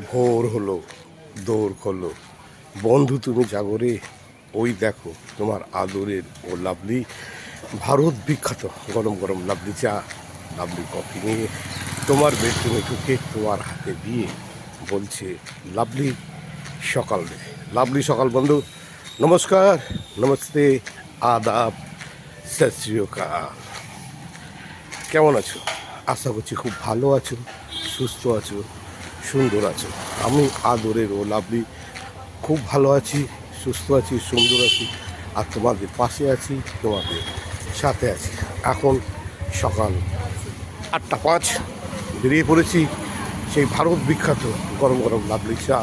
ভোর হলো, দৌড় হলো, বন্ধু তুমি জাগরে। ওই দেখো তোমার আদরের ও লাভলি ভারত বিখ্যাত গরম গরম লাভলি চা, লাভলি কফি নিয়ে তোমার বেডরুমে ঢুকে তোমার হাতে দিয়ে বলছে লাভলি সকাল রে। লাভলি সকাল বন্ধু, নমস্কার, নমস্তে, আদাব, সত শ্রী আকাল। কেমন আছো? আশা করছি খুব ভালো আছো, সুস্থ আছো, সুন্দর আছো। আমি আদরের ও লাভলি খুব ভালো আছি, সুস্থ আছি, সুন্দর আছি, আর তোমাদের পাশে আছি, তোমাদের সাথে আছি। এখন সকাল 8:05, বেরিয়ে পড়েছি সেই ভারত বিখ্যাত গরম গরম লাভলি চা,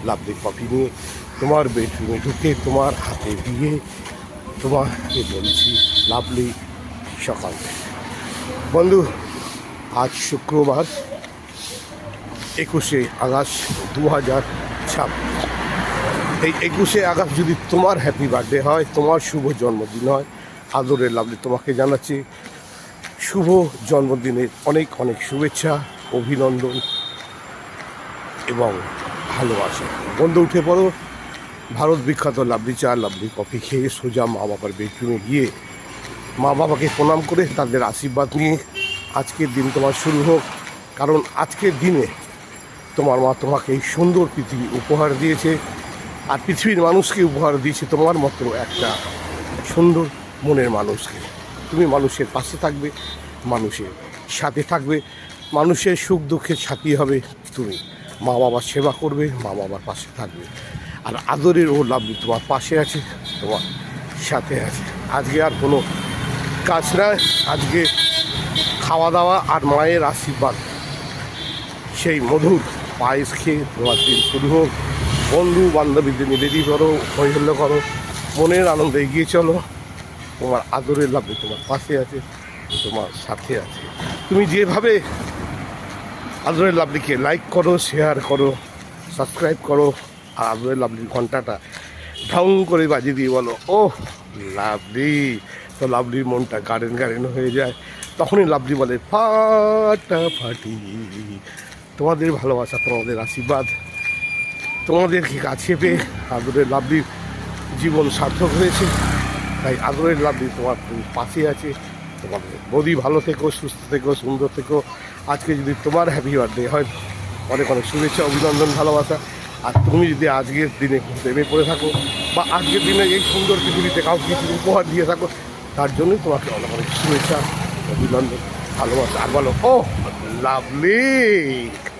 লাভলি কফি নিয়ে তোমার বেডরুমে ঢুকে তোমার হাতে দিয়ে তোমাকে বলছি লাভলি সকাল। বন্ধু, আজ শুক্রবার 21শে আগস্ট 2026। এই 21শে আগস্ট যদি তোমার হ্যাপি বার্থডে হয়, তোমার শুভ জন্মদিন হয়, আদরের লাভলি তোমাকে জানাচ্ছি শুভ জন্মদিনের অনেক অনেক শুভেচ্ছা, অভিনন্দন এবং ভালোবাসা। বন্ধু, উঠে পড়ো, ভারত বিখ্যাত লাভলি চা, লাভলি কফি খেয়ে সোজা মা বাবার বেডরুমে গিয়ে মা বাবাকে প্রণাম করে তাদের আশীর্বাদ নিয়ে আজকের দিন তোমার শুরু হোক। কারণ আজকের দিনে তোমার মা তোমাকে এই সুন্দর পৃথিবী উপহার দিয়েছে, আর পৃথিবীর মানুষকে উপহার দিয়েছে তোমার মতো একটা সুন্দর মনের মানুষকে। তুমি মানুষের পাশে থাকবে, মানুষের সাথে থাকবে, মানুষের সুখ দুঃখের সাথী হবে তুমি। মা বাবার সেবা করবে, মা বাবার পাশে থাকবে, আর আদরের ও লাভলি তোমার পাশে আছে, তোমার সাথে আছে। আজকে আর কোনো কাজ নয়, আজকে খাওয়া দাওয়া আর মায়ের আশীর্বাদ, সেই মধুর পায়েস খেয়ে তোমার দিন শুরু হোক। বন্ধু বান্ধবীদের নিয়ে রেডি করো, হৈহল্য করো, মনের আনন্দে এগিয়ে চলো। তোমার আদরের লাভলি তোমার পাশে আছে, তোমার সাথে আছে। তুমি যেভাবে আদরের লাভলিকে লাইক করো, শেয়ার করো, সাবস্ক্রাইব করো, আর আদরের লাভলির ঘন্টাটা ঢং করে বাজিয়ে দিয়ে বলো ও লাভলি, তো লাভলির মনটা গার্ডেন গার্ডেন হয়ে যায়। তখনই লাভলি বলে ফাটাফাটি। তোমাদের ভালোবাসা, তোমাদের আশীর্বাদ, তোমাদেরকে কাছে পেয়ে আদরের লাভলির জীবন সার্থক হয়েছে। তাই আদরের লাভলি তোমার পাশে আছে। তোমাদের বডি ভালো থেকো, সুস্থ থেকো, সুন্দর থেকো। আজকে যদি তোমার হ্যাপি বার্থডে হয়, অনেক অনেক শুভেচ্ছা, অভিনন্দন, ভালোবাসা। আর তুমি যদি আজকের দিনে প্রেমে পড়ে থাকো, বা আজকের দিনে এই সুন্দর পৃথিবীতে কাউকে কিছু উপহার দিয়ে থাকো, তার জন্যই তোমাকে অনেক অনেক শুভেচ্ছা, অভিনন্দন, ভালোবাসা। আর বলো ও লাভলি।